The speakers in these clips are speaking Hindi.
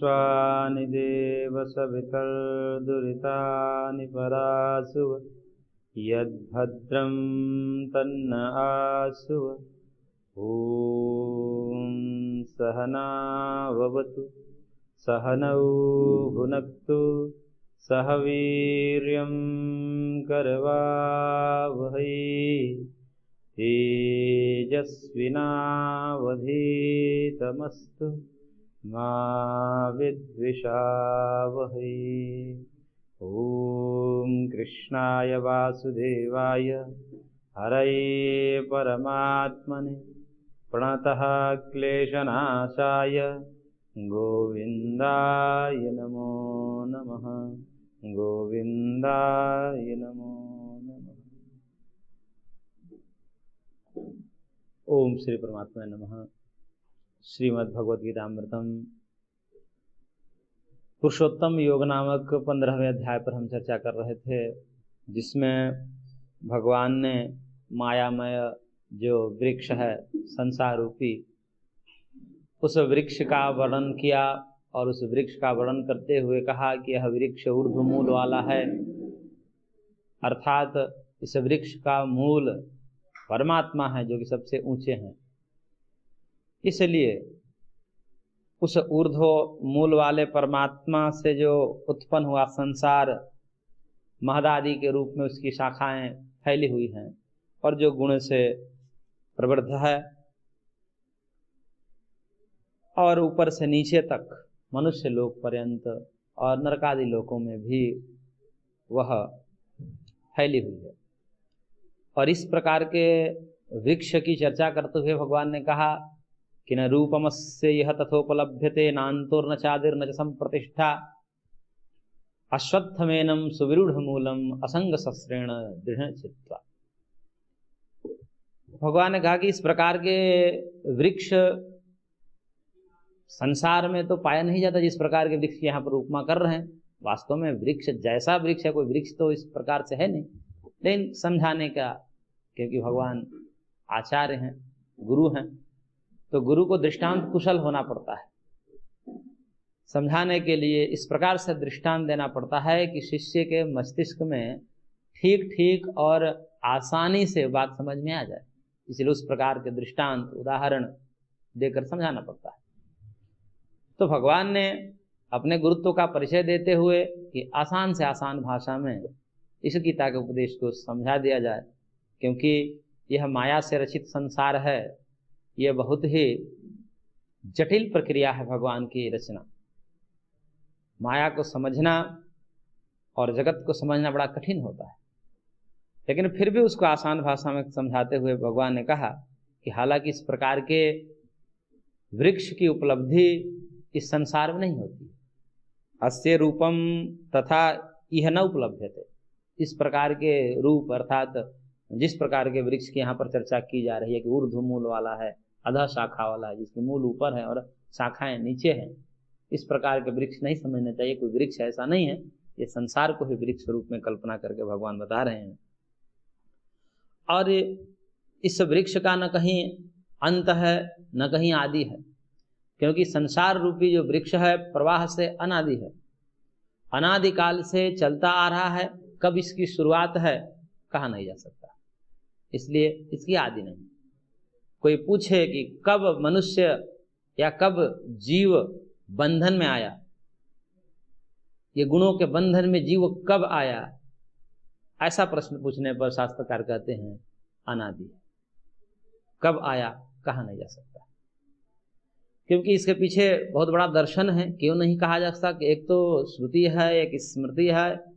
विश्वानि देव सवितर्दुरितानि परासुव यद्भद्रं तन्न आसुव। ॐ सहना भवतु सहनौ भुनक्तु सह वीर्यं करवावहै तेजस्विनावधीतमस्तु मा विद्विषावहै। ॐ कृष्णाय वासुदेवाय हरये परमात्मने प्रणतः क्लेशनाशाय गोविन्दाय नमो नमः। गोविन्दाय नमो नमः। ओम श्री परमात्मा नमः। श्रीमद्भगवद्गीतामृतम पुरुषोत्तम योग नामक 15वें अध्याय पर हम चर्चा कर रहे थे, जिसमें भगवान ने मायामय जो वृक्ष है संसार रूपी, उस वृक्ष का वर्णन किया और उस वृक्ष का वर्णन करते हुए कहा कि यह वृक्ष ऊर्ध्वमूल वाला है, अर्थात इस वृक्ष का मूल परमात्मा है जो कि सबसे ऊंचे हैं। इसलिए उस ऊर्ध्व मूल वाले परमात्मा से जो उत्पन्न हुआ संसार महदादि के रूप में उसकी शाखाएं फैली हुई हैं और जो गुण से प्रवृद्ध है और ऊपर से नीचे तक मनुष्य लोक पर्यंत और नरकादि लोकों में भी वह फैली हुई है। और इस प्रकार के वृक्ष की चर्चा करते हुए भगवान ने कहा कि न रूपमस्य यह तथोपलभ्यते नान्तोर्न चादिर्न च संप्रतिष्ठा अश्वत्थमेनं सुविरूढ़मूलम असंग शस्त्रेण दृढ़ चित्वा। भगवान ने कहा कि इस प्रकार के वृक्ष संसार में तो पाया नहीं जाता जिस प्रकार के वृक्ष यहाँ पर उपमा कर रहे हैं। वास्तव में वृक्ष जैसा वृक्ष है, कोई वृक्ष तो इस प्रकार से है नहीं, लेकिन समझाने का, क्योंकि भगवान आचार्य हैं, गुरु हैं, तो गुरु को दृष्टांत कुशल होना पड़ता है। समझाने के लिए इस प्रकार से दृष्टांत देना पड़ता है कि शिष्य के मस्तिष्क में ठीक ठीक और आसानी से बात समझ में आ जाए। इसलिए उस प्रकार के दृष्टांत उदाहरण देकर समझाना पड़ता है। तो भगवान ने अपने गुरुत्व का परिचय देते हुए कि आसान से आसान भाषा में इस गीता के उपदेश को समझा दिया जाए, क्योंकि यह माया से रचित संसार है, यह बहुत ही जटिल प्रक्रिया है भगवान की रचना। माया को समझना और जगत को समझना बड़ा कठिन होता है, लेकिन फिर भी उसको आसान भाषा में समझाते हुए भगवान ने कहा कि हालांकि इस प्रकार के वृक्ष की उपलब्धि इस संसार में नहीं होती। अस्य रूपम तथा इह न उपलभ्यते। इस प्रकार के रूप अर्थात जिस प्रकार के वृक्ष की यहाँ पर चर्चा की जा रही है कि ऊर्ध्व मूल वाला है, अधः शाखा वाला है, जिसके मूल ऊपर है और शाखाएं नीचे हैं, इस प्रकार के वृक्ष नहीं समझने चाहिए। कोई वृक्ष ऐसा नहीं है, ये संसार को ही वृक्ष रूप में कल्पना करके भगवान बता रहे हैं। और इस वृक्ष का न कहीं अंत है न कहीं आदि है, क्योंकि संसार रूपी जो वृक्ष है प्रवाह से अनादि है, अनादिकाल से चलता आ रहा है। कब इसकी शुरुआत है कहा नहीं जा सकता, इसलिए इसकी आदि नहीं। कोई पूछे कि कब मनुष्य या कब जीव बंधन में आया, ये गुणों के बंधन में जीव कब आया, ऐसा प्रश्न पूछने पर शास्त्रकार कहते हैं अनादि। कब आया कहा नहीं जा सकता, क्योंकि इसके पीछे बहुत बड़ा दर्शन है। क्यों नहीं कहा जा सकता कि एक तो श्रुति है, एक स्मृति है,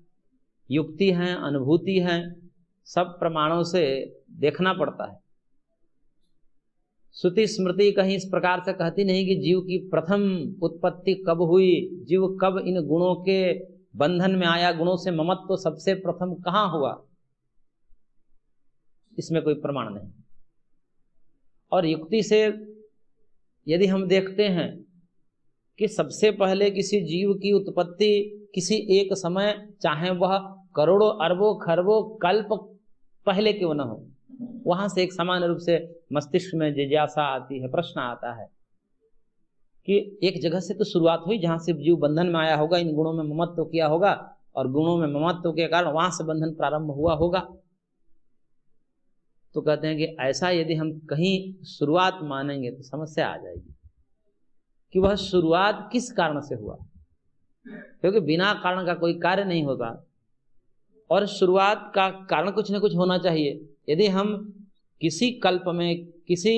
युक्ति है, अनुभूति है, सब प्रमाणों से देखना पड़ता है। श्रुति स्मृति कहीं इस प्रकार से कहती नहीं कि जीव की प्रथम उत्पत्ति कब हुई, जीव कब इन गुणों के बंधन में आया, गुणों से ममत्व सबसे प्रथम कहाँ हुआ, इसमें कोई प्रमाण नहीं। और युक्ति से यदि हम देखते हैं कि सबसे पहले किसी जीव की उत्पत्ति किसी एक समय, चाहे वह करोड़ों अरबों खरबों कल्प पहले क्यों न हो, वहां से एक सामान्य रूप से मस्तिष्क में जिज्ञासा आती है, प्रश्न आता है कि एक जगह से तो शुरुआत हुई जहां से जीव बंधन में आया होगा, इन गुणों में ममत्व किया होगा और गुणों में ममत्व के कारण वहां से बंधन प्रारंभ हुआ होगा। तो कहते हैं कि ऐसा यदि हम कहीं शुरुआत मानेंगे तो समस्या आ जाएगी कि वह शुरुआत किस कारण से हुआ, क्योंकि बिना कारण का कोई कार्य नहीं होता और शुरुआत का कारण कुछ न कुछ होना चाहिए। यदि हम किसी कल्प में, किसी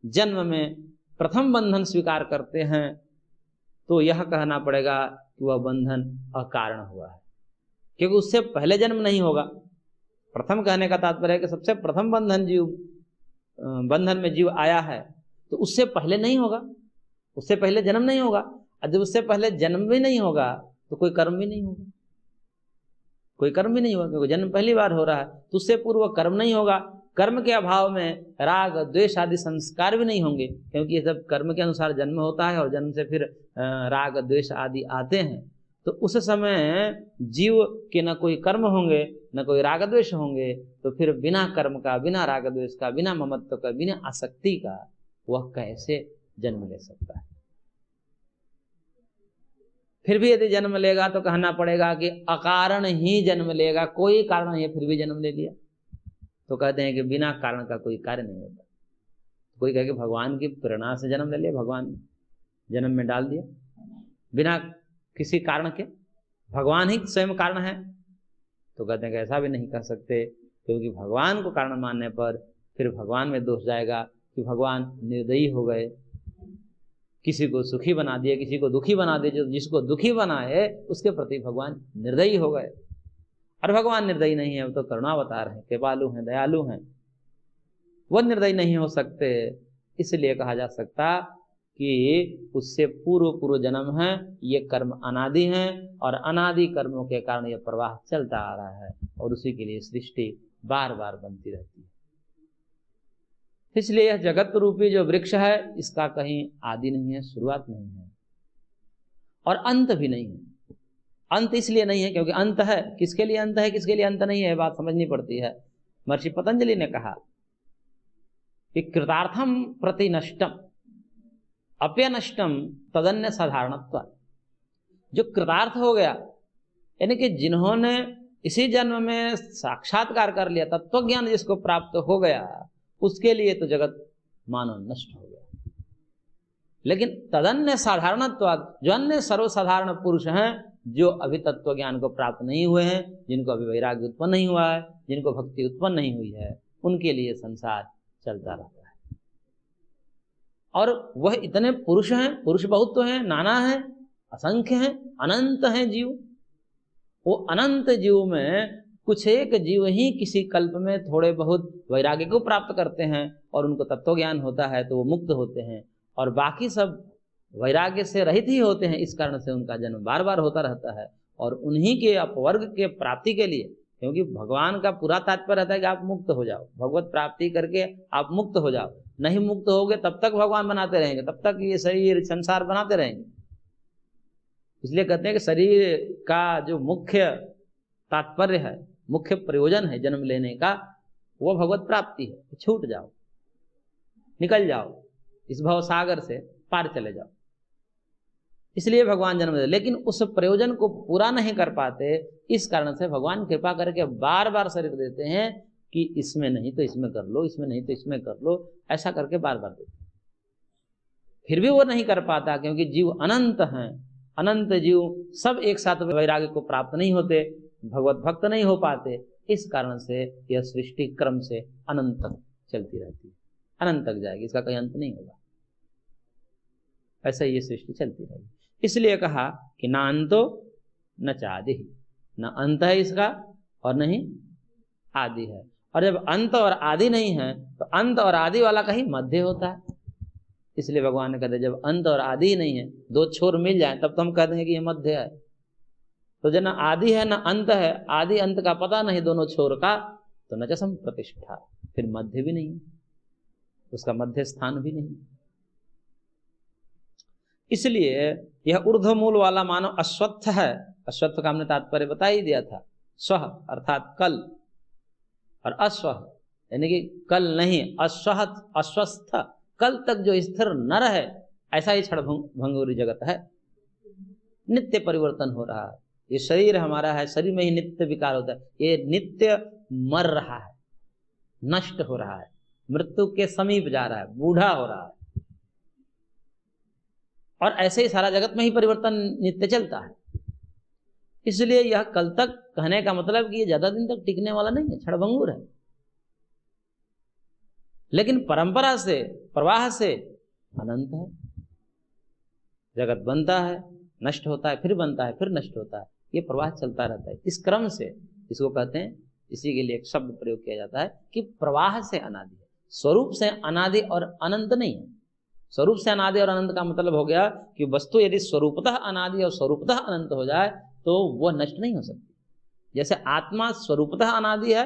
जन्म में प्रथम बंधन स्वीकार करते हैं तो यह कहना पड़ेगा कि वह बंधन अकारण हुआ है, क्योंकि उससे पहले जन्म नहीं होगा। प्रथम कहने का तात्पर्य है कि सबसे प्रथम बंधन में जीव आया है तो उससे पहले नहीं होगा, उससे पहले जन्म नहीं होगा। और जब उससे पहले जन्म भी नहीं होगा तो कोई कर्म भी नहीं होगा, कोई कर्म भी नहीं होगा, क्योंकि जन्म पहली बार हो रहा है तो उससे पूर्व कर्म नहीं होगा। कर्म के अभाव में राग द्वेष आदि संस्कार भी नहीं होंगे, क्योंकि ये सब कर्म के अनुसार जन्म होता है और जन्म से फिर राग द्वेष आदि आते हैं। तो उस समय जीव के न कोई कर्म होंगे न कोई राग द्वेष होंगे, तो फिर बिना कर्म का, बिना राग द्वेष का, बिना ममत्व का, बिना आसक्ति का वह कैसे जन्म ले सकता है। फिर भी यदि जन्म लेगा तो कहना पड़ेगा कि अकारण ही जन्म लेगा, कोई कारण नहीं है फिर भी जन्म ले लिया। तो कहते हैं कि बिना कारण का कोई कार्य नहीं होता। कोई कहे कि भगवान की प्रेरणा से जन्म ले लिया, भगवान जन्म में डाल दिया बिना किसी कारण के, भगवान ही स्वयं कारण है। तो कहते हैं कि ऐसा भी नहीं कह सकते, क्योंकि भगवान को कारण मानने पर फिर भगवान में दोष जाएगा कि भगवान निर्दयी हो गए, किसी को सुखी बना दिए, किसी को दुखी बना दिए। जो जिसको दुखी बनाए उसके प्रति भगवान निर्दयी हो गए। और भगवान निर्दयी नहीं है, वो तो करुणावतार है, कृपालु हैं, दयालु हैं, वह निर्दयी नहीं हो सकते। इसलिए कहा जा सकता कि उससे पूर्व जन्म है, ये कर्म अनादि हैं और अनादि कर्मों के कारण यह प्रवाह चलता आ रहा है और उसी के लिए सृष्टि बार बार बनती रहती है। इसलिए यह जगत रूपी जो वृक्ष है इसका कहीं आदि नहीं है, शुरुआत नहीं है और अंत भी नहीं है। अंत इसलिए नहीं है क्योंकि अंत है, किसके लिए अंत है, किसके लिए अंत नहीं है, बात समझनी पड़ती है। महर्षि पतंजलि ने कहा कि कृतार्थम प्रति नष्टम अप्यनष्टम तदन्य साधारणत्व। जो कृतार्थ हो गया, यानी कि जिन्होंने इसी जन्म में साक्षात्कार कर लिया, तत्व ज्ञान जिसको प्राप्त हो गया, उसके लिए तो जगत मानो नष्ट हो गया। लेकिन तदन्य साधारणत्व, जो अन्य सर्वसाधारण पुरुष हैं, जो अभी तत्व ज्ञान को प्राप्त नहीं हुए हैं, जिनको अभी वैराग्य उत्पन्न नहीं हुआ है, जिनको भक्ति उत्पन्न नहीं हुई है, उनके लिए संसार चलता रहता है। और वह इतने पुरुष हैं, पुरुष बहुत तो हैं, नाना हैं, असंख्य हैं, अनंत हैं जीव। वो अनंत जीव में कुछ एक जीव ही किसी कल्प में थोड़े बहुत वैराग्य को प्राप्त करते हैं और उनको तत्व ज्ञान होता है तो वो मुक्त होते हैं, और बाकी सब वैराग्य से रहित ही होते हैं। इस कारण से उनका जन्म बार बार होता रहता है। और उन्हीं के अपवर्ग के प्राप्ति के लिए, क्योंकि भगवान का पूरा तात्पर्य रहता है कि आप मुक्त हो जाओ, भगवत प्राप्ति करके आप मुक्त हो जाओ। नहीं मुक्त होगे तब तक भगवान बनाते रहेंगे, तब तक ये शरीर संसार बनाते रहेंगे। इसलिए कहते हैं कि शरीर का जो मुख्य तात्पर्य है, मुख्य प्रयोजन है जन्म लेने का, वो भगवत प्राप्ति है। छूट जाओ, निकल जाओ इस भव सागर से, पार चले जाओ। इसलिए भगवान जन्म देते, लेकिन उस प्रयोजन को पूरा नहीं कर पाते। इस कारण से भगवान कृपा करके बार बार शरीर देते हैं कि इसमें नहीं तो इसमें कर लो, इसमें नहीं तो इसमें कर लो, ऐसा करके बार बार देते हैं। फिर भी वो नहीं कर पाता, क्योंकि जीव अनंत हैं। अनंत जीव सब एक साथ वैराग्य को प्राप्त नहीं होते, भगवत भक्त नहीं हो पाते। इस कारण से यह सृष्टि क्रम से अनंत तक चलती रहती है, अनंत तक जाएगी, इसका कोई अंत नहीं होगा। ऐसा ये सृष्टि चलती रहेगी। इसलिए कहा कि न अंतो न चादि, न अंत है इसका और न ही आदि है। और जब अंत और आदि नहीं है तो अंत और आदि वाला कहीं मध्य होता है। इसलिए भगवान ने कहते जब अंत और आदि ही नहीं है, दो छोर मिल जाए तब तो हम कह देंगे कि ये मध्य है। तो जब न आदि है न अंत है, आदि अंत का पता नहीं दोनों छोर का, तो न च संप्रतिष्ठा, फिर मध्य भी नहीं, उसका मध्य स्थान भी नहीं। इसलिए यह ऊर्ध्व मूल वाला मानव अश्वत्थ है। अश्वत्थ का हमने तात्पर्य बता ही दिया था, स्व अर्थात कल, और अश्व यानी कि कल नहीं, अश्वत्थ, अश्वस्थ, कल तक जो स्थिर न रहे, ऐसा ही क्षण भंगुर जगत है, नित्य परिवर्तन हो रहा है। ये शरीर हमारा है, शरीर में ही नित्य विकार होता है, ये नित्य मर रहा है, नष्ट हो रहा है, मृत्यु के समीप जा रहा है, बूढ़ा हो रहा है। और ऐसे ही सारा जगत में ही परिवर्तन नित्य चलता है। इसलिए यह कल तक कहने का मतलब कि ये ज्यादा दिन तक टिकने वाला नहीं है, क्षणभंगुर है। लेकिन परंपरा से, प्रवाह से अनंत है। जगत बनता है, नष्ट होता है, फिर बनता है, फिर नष्ट होता है, ये प्रवाह चलता रहता है। इस क्रम से इसको कहते हैं, इसी के लिए एक शब्द प्रयोग किया जाता है कि प्रवाह से अनादि है, स्वरूप से अनादि और अनंत नहीं है। स्वरूप से अनादि और अनंत का मतलब हो गया कि वस्तु यदि स्वरूपतः अनादि और स्वरूपतः अनंत हो जाए तो वह नष्ट नहीं हो सकती। जैसे आत्मा स्वरूपतः अनादि है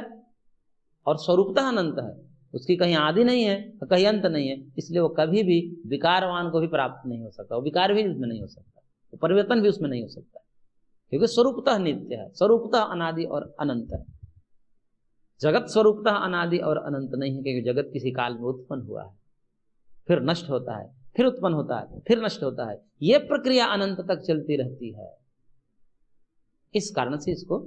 और स्वरूपतः अनंत है, उसकी कहीं आदि नहीं है कहीं अंत नहीं है, इसलिए वो कभी भी विकारवान को भी प्राप्त नहीं हो सकता, वो विकार भी उसमें नहीं हो सकता, वो परिवर्तन भी उसमें नहीं हो सकता, क्योंकि स्वरूपतः नित्य है, स्वरूपतः अनादि और अनंत है। जगत स्वरूपतः अनादि और अनंत नहीं है, क्योंकि जगत किसी काल में उत्पन्न हुआ है, फिर नष्ट होता है, फिर उत्पन्न होता है, फिर नष्ट होता है, यह प्रक्रिया अनंत तक चलती रहती है। इस कारण से इसको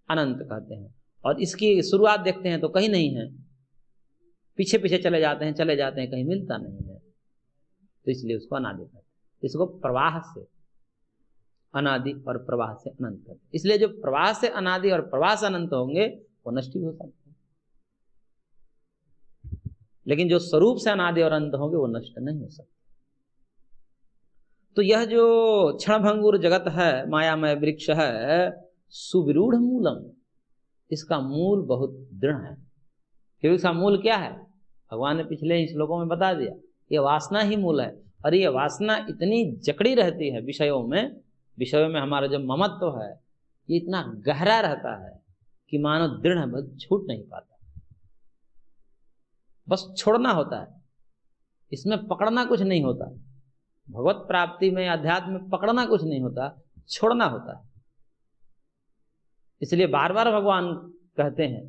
अनंत कहते हैं। और इसकी शुरुआत देखते हैं तो कहीं नहीं है, पीछे पीछे चले जाते हैं, कहीं मिलता नहीं है, तो इसलिए उसको अनादि कहते हैं। इसको प्रवाह से अनादि और प्रवाह से अनंत कहते हैं। इसलिए जो प्रवाह से अनादि और प्रवाह से अनंत होंगे वो नष्ट भी हो सकते हैं, लेकिन जो स्वरूप से अनादि और अनंत होंगे वो नष्ट नहीं हो सकते। तो यह जो क्षणभंगुर जगत है, मायामय वृक्ष है, सुविरूढ़ मूलम, इसका मूल बहुत दृढ़ है। क्योंकि इसका मूल क्या है, भगवान ने पिछले ही श्लोकों में बता दिया, ये वासना ही मूल है। और ये वासना इतनी जकड़ी रहती है विषयों में हमारा जो ममत्व है ये इतना गहरा रहता है कि मानो दृढ़ है, बस छूट नहीं पाता, बस छोड़ना होता है, इसमें पकड़ना कुछ नहीं होता। भगवत प्राप्ति में, अध्यात्म में पकड़ना कुछ नहीं होता, छोड़ना होता है। इसलिए बार बार भगवान कहते हैं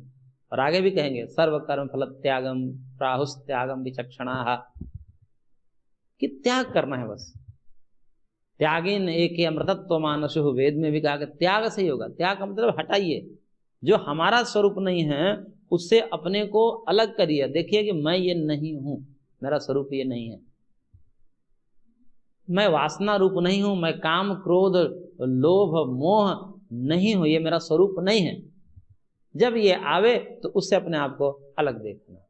और आगे भी कहेंगे, सर्व कर्म फल त्यागम प्राहुस त्यागम विचक्षणा, कि त्याग करना है बस। त्यागेन एके अमृतत्व मानसु, वेद में भी कहा कि त्याग से ही होगा। त्याग का मतलब हटाइए, जो हमारा स्वरूप नहीं है उससे अपने को अलग करिए। देखिए कि मैं ये नहीं हूं, मेरा स्वरूप ये नहीं है, मैं वासना रूप नहीं हूं, मैं काम क्रोध लोभ मोह नहीं हूं, ये मेरा स्वरूप नहीं है। जब ये आवे तो उससे अपने आप को अलग देखना।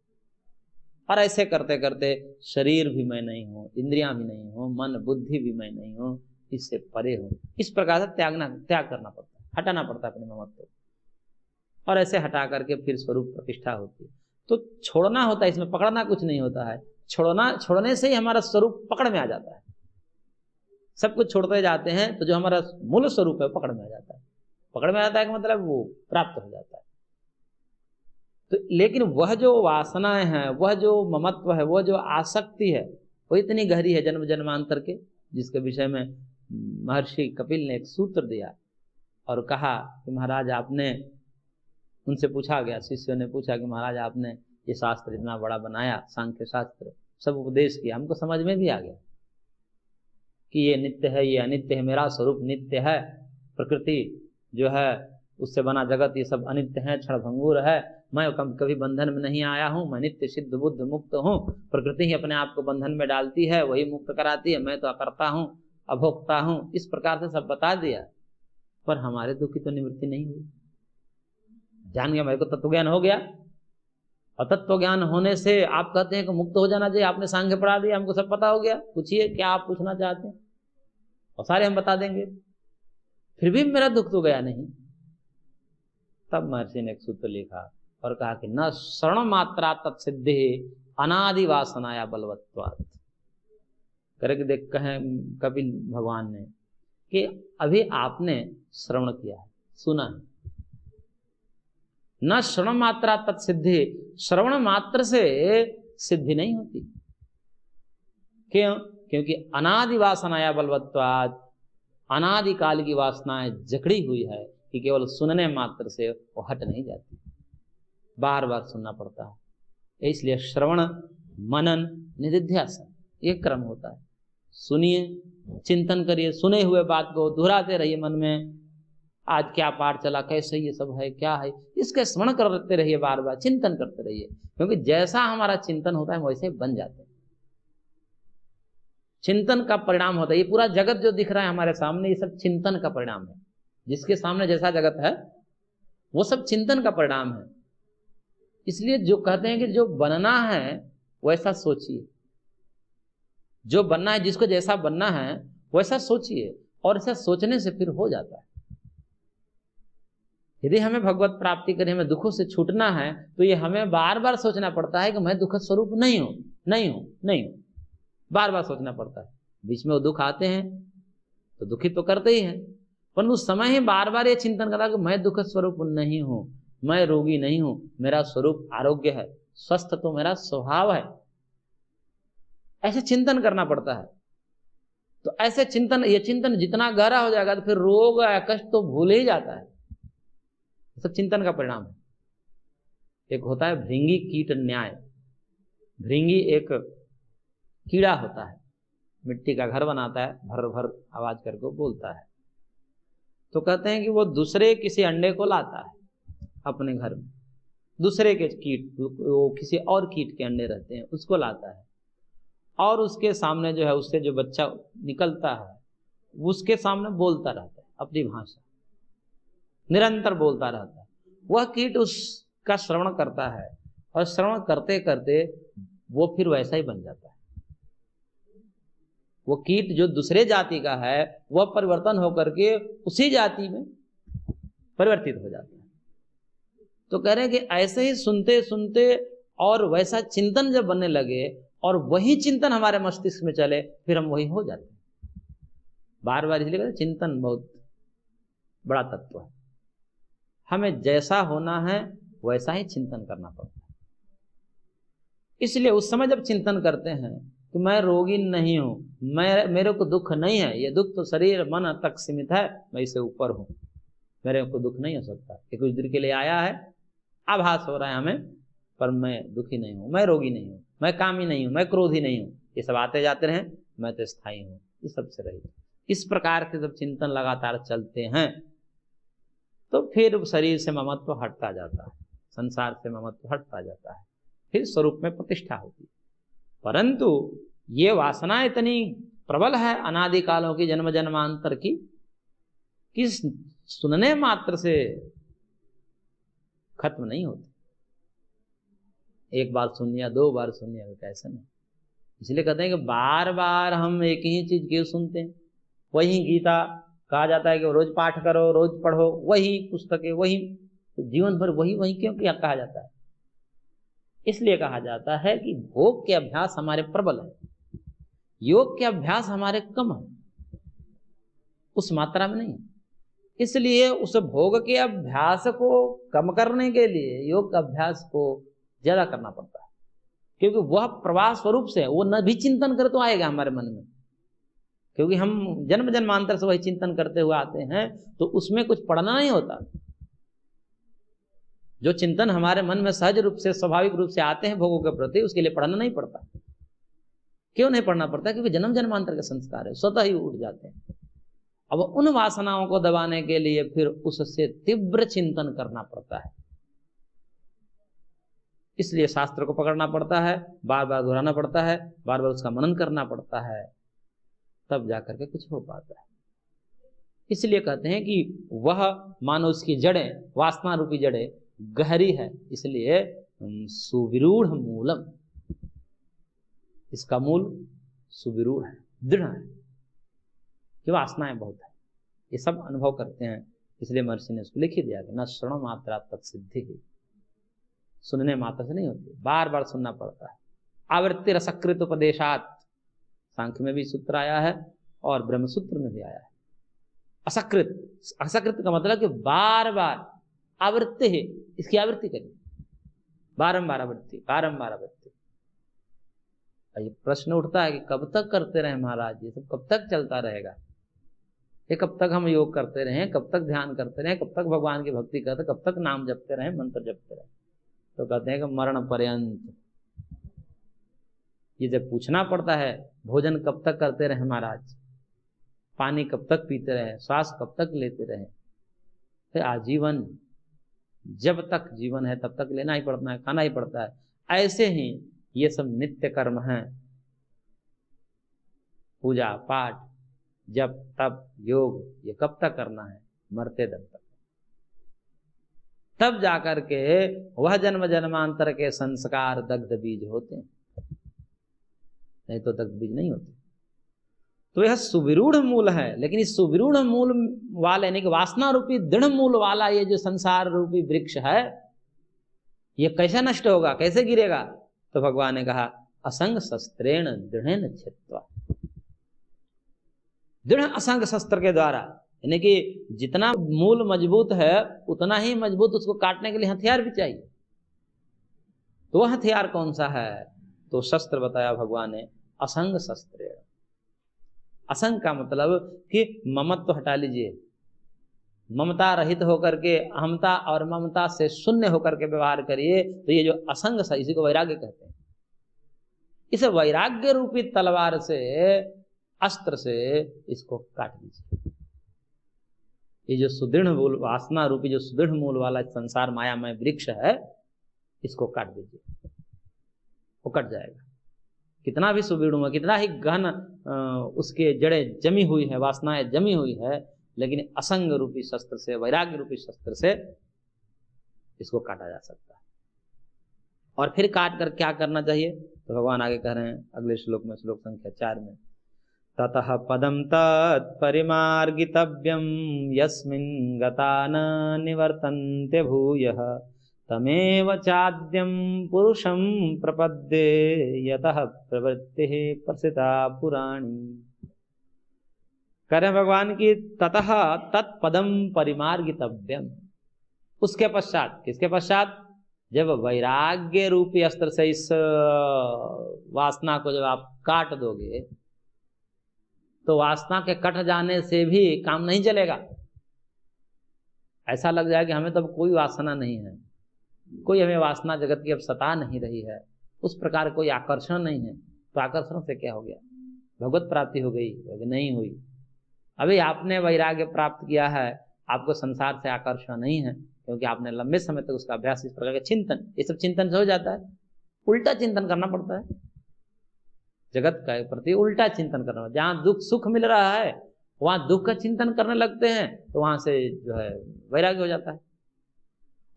और ऐसे करते करते शरीर भी मैं नहीं हूं, इंद्रियां भी नहीं हूं, मन बुद्धि भी मैं नहीं हूं, इससे परे हूं। इस प्रकार से त्याग करना पड़ता है, हटाना पड़ता है अपने ममत्व, और ऐसे हटा करके फिर स्वरूप प्रतिष्ठा होती है। तो छोड़ना होता है, इसमें पकड़ना कुछ नहीं होता है। छोड़ने से ही हमारा स्वरूप पकड़ में आ जाता है। सब कुछ छोड़ते जाते हैं तो जो हमारा मूल स्वरूप है पकड़ में आ जाता है। पकड़ में आ जाता है का मतलब वो प्राप्त हो जाता है। तो लेकिन वह जो वासनाएं हैं, वह जो ममत्व है, वह जो आसक्ति है, वो इतनी गहरी है जन्म जन्मांतर के, जिसके विषय में महर्षि कपिल ने एक सूत्र दिया और कहा कि महाराज आपने, उनसे पूछा गया, शिष्यों ने पूछा कि महाराज आपने ये शास्त्र इतना बड़ा बनाया, सांख्य शास्त्र, सब उपदेश किया, हमको समझ में भी आ गया कि ये नित्य है, ये अनित्य है, मेरा स्वरूप नित्य है, प्रकृति जो है उससे बना जगत ये सब अनित्य है, क्षणभंगुर है, मैं कभी बंधन में नहीं आया हूँ, मैं नित्य सिद्ध बुद्ध मुक्त हूँ, प्रकृति ही अपने आप को बंधन में डालती है, वही मुक्त कराती है, मैं तो अकर्ता हूँ, अभोक्ता हूँ। इस प्रकार से सब बता दिया, पर हमारे दुख की तो निवृत्ति नहीं हुई। जान गया, मेरे को तत्व ज्ञान हो गया, और तत्व ज्ञान होने से आप कहते हैं कि मुक्त हो जाना चाहिए, आपने सांख्य पढ़ा दिया, हमको सब पता हो गया, पूछिए क्या आप पूछना चाहते हैं और सारे हम बता देंगे, फिर भी मेरा दुख तो गया नहीं। तब महर्षि ने एक सूत्र लिखा और कहा कि न शरण मात्रा तत्सिद्धि अनादि वासनाया बलवत्वात्। करके देख कहें कपिल भगवान ने कि अभी आपने श्रवण किया है, सुना है, न श्रवण मात्रा तत्सिद्धि, श्रवण मात्र से सिद्धि नहीं होती। क्यों? क्योंकि अनादि वासनाया बलवत्वात्, अनादिकाल की वासनाएं जकड़ी हुई है कि केवल सुनने मात्र से वो हट नहीं जाती, बार बार सुनना पड़ता है। इसलिए श्रवण मनन निधिध्यासन, ये क्रम होता है। सुनिए, चिंतन करिए, सुने हुए बात को दोहराते रहिए मन में, आज क्या पाठ चला, कैसे ये सब है, क्या है, इसके स्मरण करते रहिए, बार बार चिंतन करते रहिए, क्योंकि जैसा हमारा चिंतन होता है वैसे बन जाते हैं। चिंतन का परिणाम होता है। ये पूरा जगत जो दिख रहा है हमारे सामने, ये सब चिंतन का परिणाम है। जिसके सामने जैसा जगत है वो सब चिंतन का परिणाम है। इसलिए जो कहते हैं कि जो बनना है वैसा सोचिए, जो बनना है, जिसको जैसा बनना है वैसा सोचिए, और ऐसा सोचने से फिर हो जाता है। यदि हमें भगवत प्राप्ति करनी, हमें दुखों से छूटना है, तो ये हमें बार बार सोचना पड़ता है कि मैं दुख स्वरूप नहीं हूं, नहीं हूं, नहीं हूं, बार बार सोचना पड़ता है। बीच में वो दुख आते हैं तो दुखित तो करते ही हैं, पर उस समय ही बार बार ये चिंतन करता कि मैं दुख स्वरूप नहीं हूं, मैं रोगी नहीं हूं, मेरा स्वरूप आरोग्य है, स्वस्थ तो मेरा स्वभाव है। ऐसे चिंतन करना पड़ता है। तो ऐसे चिंतन, ये चिंतन जितना गहरा हो जाएगा तो फिर रोग या कष्ट तो भूल ही जाता है। सब चिंतन का परिणाम है। एक होता है भृंगी कीट न्याय। भृंगी एक कीड़ा होता है, मिट्टी का घर बनाता है, भर भर आवाज करके बोलता है। तो कहते हैं कि वो दूसरे किसी अंडे को लाता है अपने घर में, दूसरे के कीट, वो किसी और कीट के अंडे रहते हैं उसको लाता है, और उसके सामने जो है, उससे जो बच्चा निकलता है उसके सामने बोलता रहता है अपनी भाषा, निरंतर बोलता रहता है। वह कीट उसका श्रवण करता है, और श्रवण करते करते वो फिर वैसा ही बन जाता है। वो कीट जो दूसरे जाति का है वह परिवर्तन होकर के उसी जाति में परिवर्तित हो जाता है। तो कह रहे हैं कि ऐसे ही सुनते सुनते और वैसा चिंतन जब बनने लगे और वही चिंतन हमारे मस्तिष्क में चले, फिर हम वही हो जाते हैं बार बार। इसलिए कहते हैं चिंतन बहुत बड़ा तत्व है। हमें जैसा होना है वैसा ही चिंतन करना पड़ता है। इसलिए उस समय जब चिंतन करते हैं कि मैं रोगी नहीं हूं, मेरे को दुख नहीं है, ये दुख तो शरीर मन तक सीमित है, मैं इससे ऊपर हूं, मेरे को दुख नहीं हो सकता। ये कुछ देर के लिए आया है, आभास हो रहा है हमें, पर मैं दुखी नहीं हूं, मैं रोगी नहीं हूं, मैं कामी नहीं हूं, मैं क्रोधी नहीं हूं, ये सब आते जाते रहे, मैं तो स्थायी हूं, ये सबसे रहित। इस प्रकार के जब चिंतन लगातार चलते हैं तो फिर शरीर से ममत्व हटता जाता है, संसार से ममत्व हटता जाता है, फिर स्वरूप में प्रतिष्ठा होती है। परंतु ये वासना इतनी प्रबल है अनादि कालों की, जन्म जन्मांतर की, कि सुनने मात्र से खत्म नहीं होती। एक बार सुन लिया, दो बार सुन लिया, कैसे नहीं। इसलिए कहते हैं कि बार बार हम एक ही चीज क्यों सुनते हैं। वही गीता कहा जाता है कि रोज पाठ करो, रोज पढ़ो, वही पुस्तकें, वही जीवन भर वही वही क्यों क्या कहा जाता है। इसलिए कहा जाता है कि भोग के अभ्यास हमारे प्रबल है, योग के अभ्यास हमारे कम है, उस मात्रा में नहीं। इसलिए उस भोग के अभ्यास को कम करने के लिए योग का अभ्यास को ज्यादा करना पड़ता है, क्योंकि वह प्रवाह स्वरूप से वो न भी चिंतन करे तो आएगा हमारे मन में, क्योंकि हम जन्म जन्मांतर से वही चिंतन करते हुए आते हैं, तो उसमें कुछ पढ़ना नहीं होता। जो चिंतन हमारे मन में सहज रूप से, स्वाभाविक रूप से आते हैं भोगों के प्रति, उसके लिए पढ़ना नहीं पड़ता। क्यों नहीं पढ़ना पड़ता? क्योंकि जन्म जन्मांतर के संस्कार है, स्वतः ही उठ जाते हैं। अब उन वासनाओं को दबाने के लिए फिर उससे तीव्र चिंतन करना पड़ता है। इसलिए शास्त्र को पकड़ना पड़ता है, बार बार दोहराना पड़ता है, बार बार उसका मनन करना पड़ता है, तब जाकर के कुछ हो पाता है। इसलिए कहते हैं कि वह मानो उसकी जड़ें, वासना रूपी जड़ें गहरी है, इसलिए सुविरूढ़ मूलम, इसका मूल सुविरूढ़ है, दृढ़ है, कि वासनाएं बहुत है, ये सब अनुभव करते हैं। इसलिए महर्षि ने उसको लिख ही दिया कि न श्रवण मात्रा तत्सिद्धि ही, सुनने मात्र से नहीं होती, बार बार सुनना पड़ता है। आवृत्ति रसकृत उपदेशात, सांख्य में भी सूत्र आया है और ब्रह्मसूत्र में भी आया है। असकृत, असकृत का मतलब कि बार बार आवृत्ति है, इसकी आवृत्ति करिए, बारंबार आवृत्ति, बारंबार आवृत्ति। ये प्रश्न उठता है कि कब तक करते रहे महाराज, ये सब कब तक चलता रहेगा, ये कब तक हम योग करते रहें, कब तक ध्यान करते रहें, कब तक भगवान की भक्ति करते, कब तक नाम जपते रहें, मंत्र जपते रहें। तो कहते हैं कि मरण पर्यंत, ये जब पूछना पड़ता है भोजन कब तक करते रहे महाराज, पानी कब तक पीते रहे, श्वास कब तक लेते रहे, फिर आजीवन, जब तक जीवन है तब तक लेना ही पड़ता है, खाना ही पड़ता है। ऐसे ही ये सब नित्य कर्म हैं, पूजा पाठ जप तप योग, ये कब तक करना है, मरते दम तक। तब जाकर के वह जन्म जन्मांतर के संस्कार दग्ध बीज होते हैं, नहीं तो दग्ध बीज नहीं होते। तो यह सुविरूढ़ मूल है, लेकिन इस सुविरूढ़ मूल वाले यानी कि वासना रूपी दृढ़ मूल वाला ये जो संसार रूपी वृक्ष है, ये कैसे नष्ट होगा, कैसे गिरेगा? तो भगवान ने कहा असंग शस्त्रेण दृढ़ेन छित्त्वा, दृढ़ असंग शस्त्र के द्वारा, यानी कि जितना मूल मजबूत है उतना ही मजबूत उसको काटने के लिए हथियार भी चाहिए। तो वह हथियार कौन सा है? तो शस्त्र बताया भगवान ने असंग शस्त्र। असंग का मतलब कि ममत्व हटा लीजिए, ममता रहित होकर के अहमता और ममता से शून्य होकर के व्यवहार करिए। तो ये जो असंग, इसी को वैराग्य कहते हैं। इस वैराग्य रूपी तलवार से, अस्त्र से इसको काट दीजिए। ये जो सुदृढ़ मूल वासना रूपी जो सुदृढ़ मूल वाला संसार मायामय वृक्ष है, इसको काट दीजिए, वो कट जाएगा। कितना भी सुदृढ़ हुआ, कितना ही गहन उसके जड़ें जमी हुई है, वासनाएं जमी हुई है, लेकिन असंग रूपी शस्त्र से, वैराग्य रूपी शस्त्र से इसको काटा जा सकता है। और फिर काट कर क्या करना चाहिए? तो भगवान आगे कह रहे हैं अगले श्लोक में, श्लोक संख्या 4 में, ततः पदम तत्परिमार्गितव्यं यस्मिन् गता न निवर्तन्ते भूयः तमेव चाद्यं पुरुषं प्रपद्ये यतः प्रवृत्तिः प्रसिता पुराणी। कह रहे भगवान की ततः तत्पदम परिमार्गितव्यम, उसके पश्चात, किसके पश्चात? जब वैराग्य रूपी अस्त्र से इस वासना को जब आप काट दोगे, तो वासना के कट जाने से भी काम नहीं चलेगा। ऐसा लग जाए कि हमें तो कोई वासना नहीं है, कोई हमें वासना जगत की अब सता नहीं रही है, उस प्रकार कोई आकर्षण नहीं है। तो आकर्षण से क्या हो गया? भगवत प्राप्ति हो गई? नहीं हुई। अभी आपने वैराग्य प्राप्त किया है, आपको संसार से आकर्षण नहीं है, क्योंकि आपने लंबे समय तक उसका अभ्यास, इस प्रकार का चिंतन, ये सब चिंतन से हो जाता है। उल्टा चिंतन करना पड़ता है, जगत का प्रति उल्टा चिंतन करना। जहां दुख सुख मिल रहा है वहां दुख का चिंतन करने लगते हैं, तो वहां से जो है वैराग्य हो जाता है।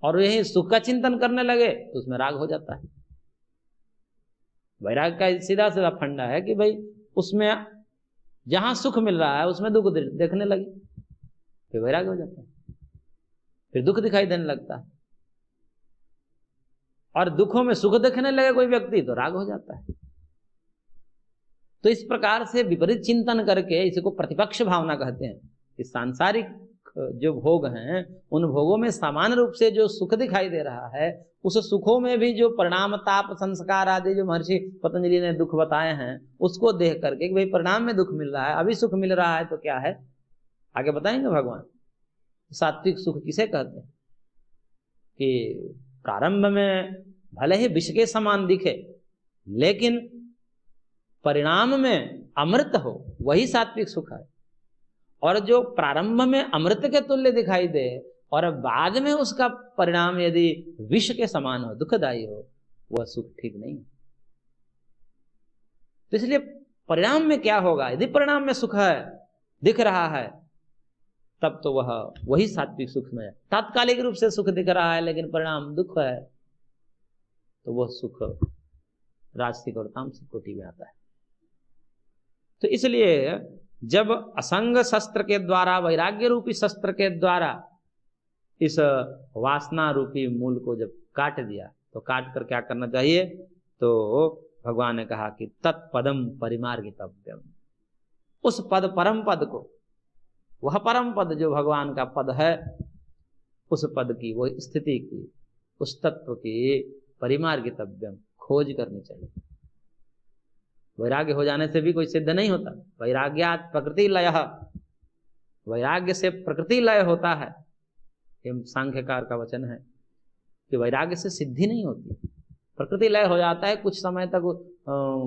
और यही सुख का चिंतन करने लगे तो उसमें राग हो जाता है। वैराग्य का सीधा सीधा फंडा है कि भाई उसमें जहां सुख मिल रहा है उसमें दुख देखने लगे, फिर वैराग्य हो जाता है, फिर दुख दिखाई देने लगता है। और दुखों में सुख देखने लगे कोई व्यक्ति तो राग हो जाता है। तो इस प्रकार से विपरीत चिंतन करके, इसी को प्रतिपक्ष भावना कहते हैं, कि सांसारिक जो भोग हैं उन भोगों में समान रूप से जो सुख दिखाई दे रहा है, उस सुखों में भी जो परिणाम ताप संस्कार आदि जो महर्षि पतंजलि ने दुख बताए हैं, उसको देख करके कि भाई परिणाम में दुख मिल रहा है, अभी सुख मिल रहा है, तो क्या है आगे बताएंगे भगवान। सात्विक सुख किसे कहते हैं? कि प्रारंभ में भले ही विष के समान दिखे, लेकिन परिणाम में अमृत हो, वही सात्विक सुख है। और जो प्रारंभ में अमृत के तुल्य दिखाई दे और बाद में उसका परिणाम यदि विष के समान हो, दुखदायी हो, वह सुख ठीक नहीं है। तो इसलिए परिणाम में क्या होगा? यदि परिणाम में सुख है, दिख रहा है, तब तो वह वही सात्विक सुख में है। तात्कालिक रूप से सुख दिख रहा है लेकिन परिणाम दुख है, तो वह सुख राजसिक और तामसिक कोटि में आता है। तो इसलिए जब असंग शस्त्र के द्वारा, वैराग्य रूपी शस्त्र के द्वारा इस वासना रूपी मूल को जब काट दिया, तो काट कर क्या करना चाहिए? तो भगवान ने कहा कि तत्पदम परिमार्गितव्यम, उस पद, परम पद को, वह परम पद जो भगवान का पद है, उस पद की, वो स्थिति की, उस तत्व की परिमार्गितव्यम, खोज करनी चाहिए। वैराग्य हो जाने से भी कोई सिद्ध नहीं होता। वैराग्यात् प्रकृति लयः, वैराग्य से प्रकृति लय होता है। ये सांख्यकार का वचन है कि वैराग्य से सिद्धि नहीं होती, प्रकृति लय हो जाता है, कुछ समय तक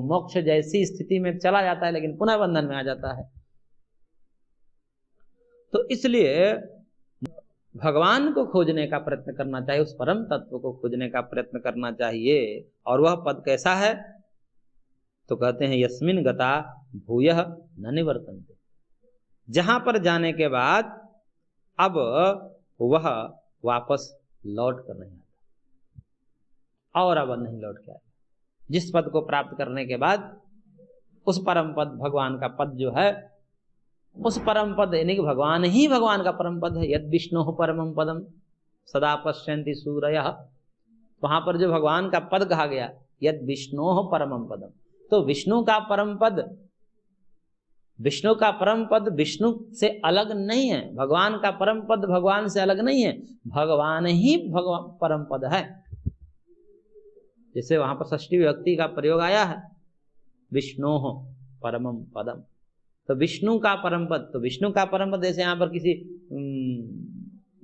मोक्ष जैसी स्थिति में चला जाता है, लेकिन पुनः बंधन में आ जाता है। तो इसलिए भगवान को खोजने का प्रयत्न करना चाहिए, उस परम तत्व को खोजने का प्रयत्न करना चाहिए। और वह पद कैसा है? तो कहते हैं यस्मिन गता भूयः न निवर्तन्ते, जहां पर जाने के बाद अब वह वापस लौट कर नहीं आता, और अब नहीं लौट के आएगा। जिस पद को प्राप्त करने के बाद उस परम पद, भगवान का पद जो है, उस परम पद यानी कि भगवान ही भगवान का परम पद है। यद विष्णु परमम पदम सदा पश्यन्ति सूरयः, वहां पर जो भगवान का पद कहा गया, यद विष्णु परमम पदम, तो विष्णु का परम पद, विष्णु का परम पद विष्णु से अलग नहीं है, भगवान का परम पद भगवान से अलग नहीं है, भगवान ही भगवान परम पद है। जैसे वहां पर षष्ठी विभक्ति का प्रयोग आया है, विष्णु परमम पदम, तो विष्णु का परम पद, तो विष्णु का परम पद जैसे यहाँ पर किसी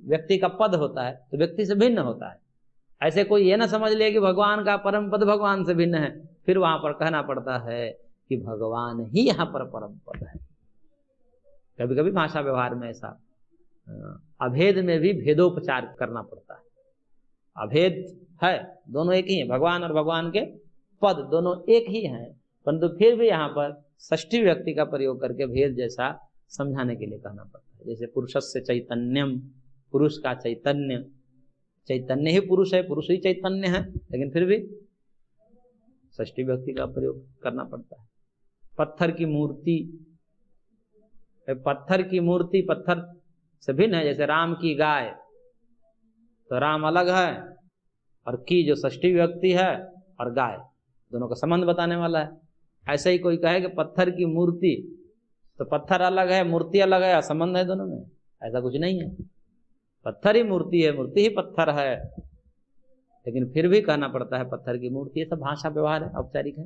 व्यक्ति का पद होता है तो व्यक्ति से भिन्न होता है, ऐसे कोई ये ना समझ ले कि भगवान का परम पद भगवान से भिन्न है, फिर वहां पर कहना पड़ता है कि भगवान ही यहाँ पर परम पद है। कभी कभी भाषा व्यवहार में ऐसा अभेद में भी भेदोपचार करना पड़ता है। अभेद है, दोनों एक ही है, भगवान और भगवान के पद दोनों एक ही हैं, परंतु फिर भी यहाँ पर षष्ठी व्यक्ति का प्रयोग करके भेद जैसा समझाने के लिए कहना पड़ता है। जैसे पुरुषस्य चैतन्यम, पुरुष का चैतन्य, चैतन्य ही पुरुष है, पुरुष ही चैतन्य है, लेकिन फिर भी षष्ठी व्यक्ति का प्रयोग करना पड़ता है। पत्थर की मूर्ति, पत्थर की मूर्ति पत्थर से भिन्न है। जैसे राम की गाय, तो राम अलग है, और की जो षष्ठी व्यक्ति है और गाय, दोनों का संबंध बताने वाला है। ऐसे ही कोई कहे कि पत्थर की मूर्ति, तो पत्थर अलग है, मूर्ति अलग है, संबंध है दोनों में? ऐसा कुछ नहीं है, पत्थर ही मूर्ति है, मूर्ति ही पत्थर है, लेकिन फिर भी कहना पड़ता है पत्थर की मूर्ति। ये सब भाषा व्यवहार है, औपचारिक है।